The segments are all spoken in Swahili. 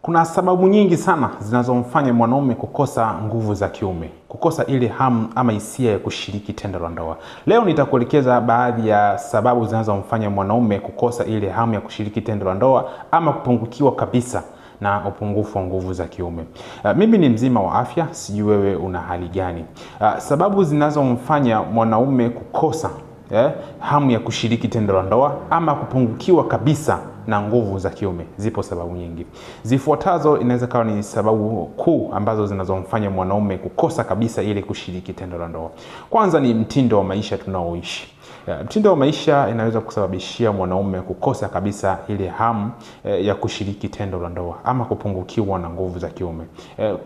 Kuna sababu nyingi sana zinazomfanya mwanaume kukosa nguvu za kiume, kukosa ile hamu ama hisia ya kushiriki tendo la ndoa. Leo nitakuelekeza baadhi ya sababu zinazomfanya mwanaume kukosa ile hamu ya kushiriki tendo la ndoa ama kupungukiwa kabisa na upungufu wa nguvu za kiume. Mimi ni mzima wa afya, sijui wewe una hali gani. Sababu zinazomfanya mwanaume kukosa hamu ya kushiriki tendo la ndoa ama kupungukiwa kabisa na nguvu za kiume, zipo sababu nyingi. Zifuatazo inaweza kawa ni sababu kuu ambazo zinazomfanya mwanaume kukosa kabisa ile kushiriki tendo la ndoa. Kwanza ni mtindo wa maisha tunaoishi. Mtindo wa maisha inaweza kusababishia mwanaume kukosa kabisa ile hamu ya kushiriki tendo la ndoa ama kupungukiwa na nguvu za kiume.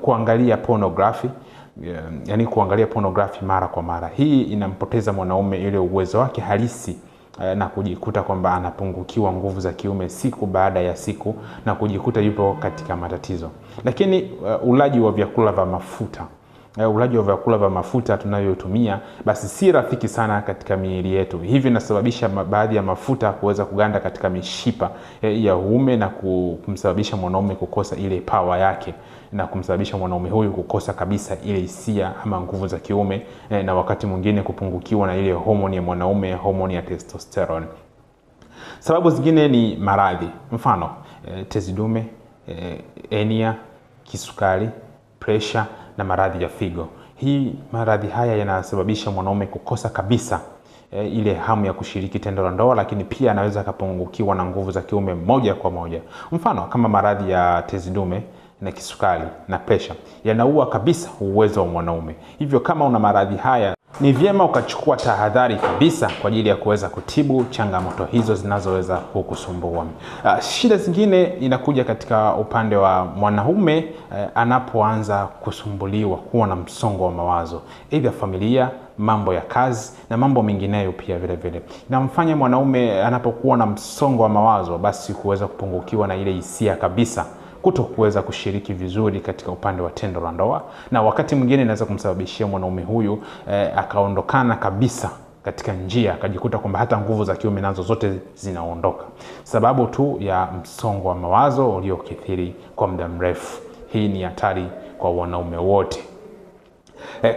Kuangalia pornography, yani kuangalia pornography mara kwa mara, hii inampoteza mwanaume ile uwezo wake halisi na kujikuta kwamba anapungukiwa nguvu za kiume siku baada ya siku na kujikuta yupo katika matatizo. Lakini ulaji wa vyakula vya mafuta, ulaji wa vyakula vya mafuta tunayotumia basi si rafiki sana katika miili yetu. Hivi inasababisha baadhi ya mafuta kuweza kuganda katika mishipa ya uume na kumsababisha mwanaume kukosa ile power yake na kumsababisha mwanaume huyu kukosa kabisa ile hisia ama nguvu za kiume, na wakati mwingine kupungukiwa na ile homoni ya mwanaume, homoni ya testosterone. Sababu zingine ni maradhi, mfano tezi dume, hernia, kisukari, pressure na maradhi ya figo. Hii maradhi haya yanasababisha mwanaume kukosa kabisa ile hamu ya kushiriki tendo la ndoa, lakini pia anaweza kupungukiwa na nguvu za kiume moja kwa moja. Mfano kama maradhi ya tezi dume na kisukari na pressure yanaua kabisa uwezo wa mwanaume. Hivyo kama una maradhi haya, ni vyema ukachukua tahadhari kabisa kwa ajili ya kuweza kutibu changamoto hizo zinazoweza kukusumbua. Shida zingine inakuja katika upande wa mwanaume anapoanza kusumbuliwa, kuwa na msongo wa mawazo, aidha familia, mambo ya kazi na mambo mengineyo pia vile vile. Inamfanya mwanaume anapokuwa na msongo wa mawazo basi kuweza kupungukiwa na ile hisia kabisa, kutokuweza kushiriki vizuri katika upande wa tendo la ndoa, na wakati mwingine inaweza kumsababishia mwanaume huyu akaondokana kabisa katika njia, akajikuta kwamba hata nguvu za kiume nazo zote zinaondoka, sababu tu ya msongo wa mawazo uliokithiri kwa muda mrefu. Hii ni hatari kwa wanaume wote.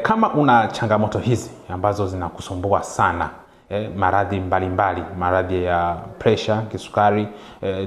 Kama una changamoto hizi ambazo zinakusumbua sana, maradhi mbalimbali, maradhi ya pressure, kisukari,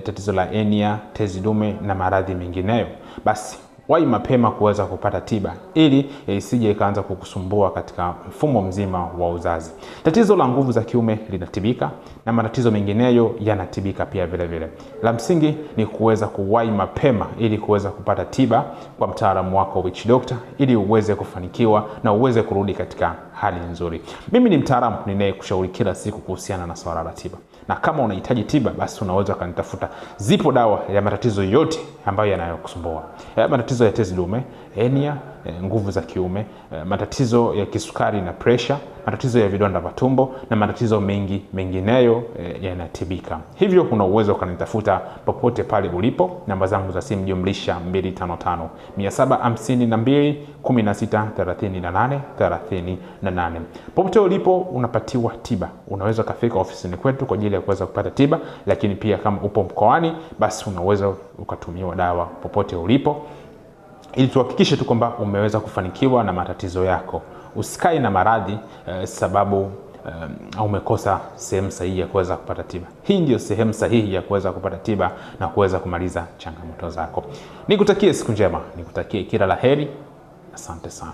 tatizo la hernia, tezi dume na maradhi mengineyo, basi wahi mapema kuweza kupata tiba ili isije ikaanza kukusumbua katika mfumo mzima wa uzazi. Tatizo la nguvu za kiume linatibika na matatizo mengineyo yanatibika pia vile vile. La msingi ni kuweza kuwahi mapema ili kuweza kupata tiba kwa mtaalamu wako witch doctor ili uweze kufanikiwa na uweze kurudi katika hali nzuri. Mimi ni mtaalamu ninayekushauri kila siku kuhusiana na swala la tiba. Na kama unahitaji tiba basi unaweza kanitafuta. Zipo dawa ya matatizo yote ambayo yanayokusumbua. Matatizo ya tezi dume, hernia, nguvu za kiume, matatizo ya kisukari na pressure, matatizo ya vidonda vya tumbo na matatizo mengineyo yanatibika. Hivyo kuna uwezo kanitafuta popote pale ulipo. Namba zangu za simu jumlisha 255 752 16 38 38. Popote ulipo unapatiwa tiba. Unaweza kafika ofisini kwetu kwa ajili ya kuweza kupata tiba, lakini pia kama upo mkoani basi unaweza ukatumiwa dawa popote ulipo, ili tuhakikishe tu kwamba umeweza kufanikiwa na matatizo yako. Usikae na maradhi sababu umekosa sehemu sahihi ya kuweza kupata tiba. Hii ndio sehemu sahihi ya kuweza kupata tiba na kuweza kumaliza changamoto zako. Nikutakie siku njema, nikutakie kila la heri. Asante sana.